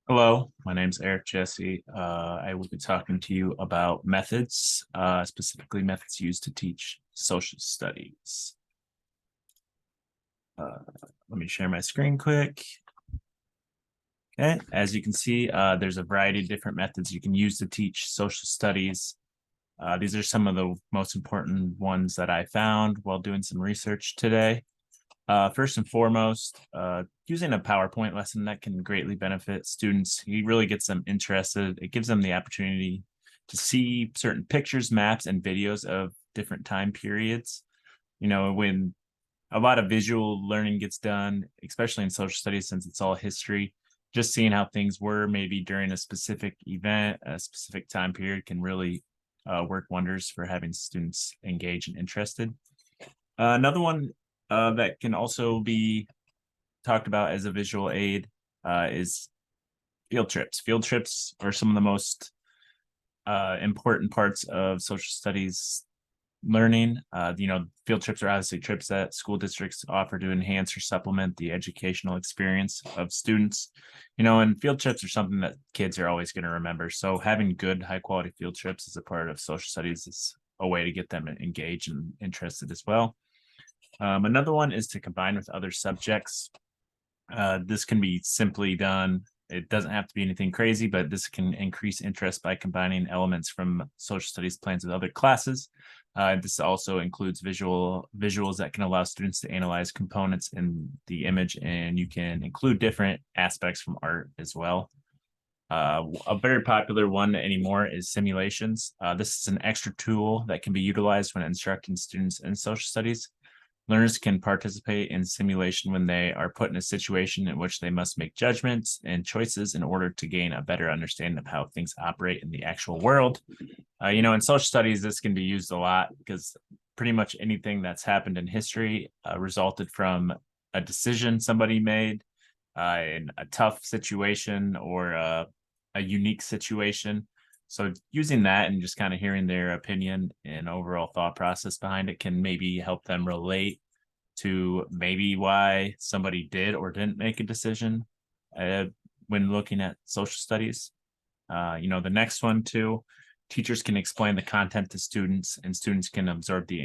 Hello, my name's Eric Jesse. I will be talking to you about methods, specifically methods used to teach social studies. Uh, Let me share my screen quick. Okay, as you can see, there's a variety of different methods you can use to teach social studies. These are some of the most important ones that I found while doing some research today. First and foremost, using a PowerPoint lesson that can greatly benefit students. It really gets them interested. It gives them the opportunity to see certain pictures, maps, and videos of different time periods. When a lot of visual learning gets done, especially in social studies, since it's all history, just seeing how things were maybe during a specific event, a specific time period can really work wonders for having students engaged and interested. Another one that can also be talked about as a visual aid is field trips. Field trips are some of the most important parts of social studies learning. Field trips are obviously trips that school districts offer to enhance or supplement the educational experience of students. And field trips are something that kids are always going to remember. So having good, high quality field trips as a part of social studies is a way to get them engaged and interested as well. Another one is to combine with other subjects. This can be simply done. It doesn't have to be anything crazy, but this can increase interest by combining elements from social studies plans with other classes. This also includes visuals that can allow students to analyze components in the image, and you can include different aspects from art as well. A very popular one anymore is simulations. This is an extra tool that can be utilized when instructing students in social studies. Learners can participate in simulation when they are put in a situation in which they must make judgments and choices in order to gain a better understanding of how things operate in the actual world. In social studies, this can be used a lot because pretty much anything that's happened in history resulted from a decision somebody made in a tough situation or a unique situation. So using that and just kind of hearing their opinion and overall thought process behind it can maybe help them relate to maybe why somebody did or didn't make a decision when looking at social studies. The next one too, teachers can explain the content to students, and students can absorb the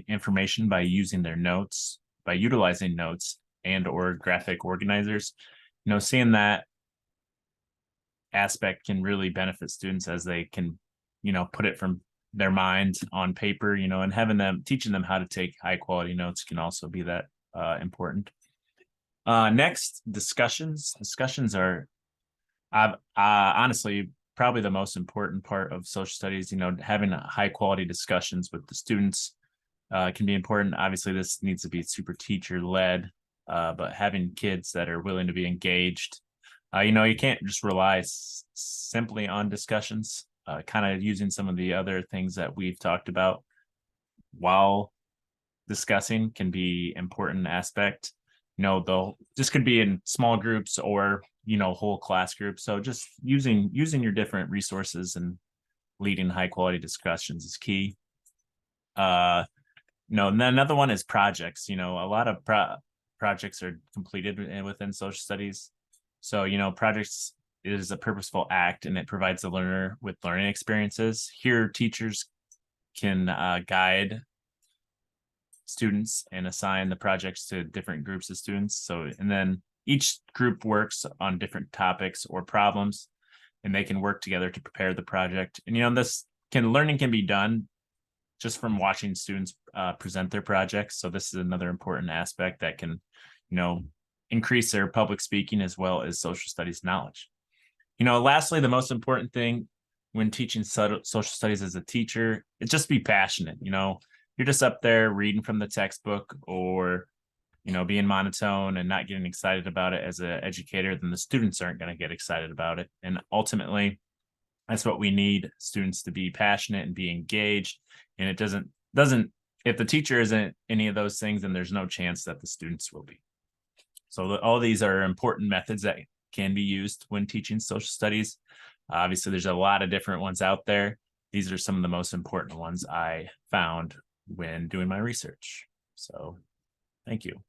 information by using their notes, by utilizing notes and or graphic organizers. Seeing that aspect can really benefit students as they can, put it from their minds on paper, and teaching them how to take high quality notes can also be that important. Next, discussions. Discussions are honestly probably the most important part of social studies. Having high quality discussions with the students can be important. Obviously, this needs to be super teacher led, but having kids that are willing to be engaged. You can't just rely simply on discussions. Kind of using some of the other things that we've talked about while discussing can be important aspect. This could be in small groups or whole class groups. So just using your different resources and leading high quality discussions is key. And then another one is projects. A lot of projects are completed within social studies. So, projects is a purposeful act and it provides the learner with learning experiences. Here, teachers can guide students and assign the projects to different groups of students. So, and then each group works on different topics or problems, and they can work together to prepare the project. And, learning can be done just from watching students present their projects. So this is another important aspect that can, increase their public speaking as well as social studies knowledge. Lastly, the most important thing when teaching social studies as a teacher is just be passionate. You're just up there reading from the textbook or, being monotone and not getting excited about it as an educator, then the students aren't going to get excited about it. And ultimately, that's what we need students to be passionate and be engaged. And it doesn't, if the teacher isn't any of those things, then there's no chance that the students will be. So all these are important methods that can be used when teaching social studies. Obviously, there's a lot of different ones out there. These are some of the most important ones I found when doing my research. So thank you.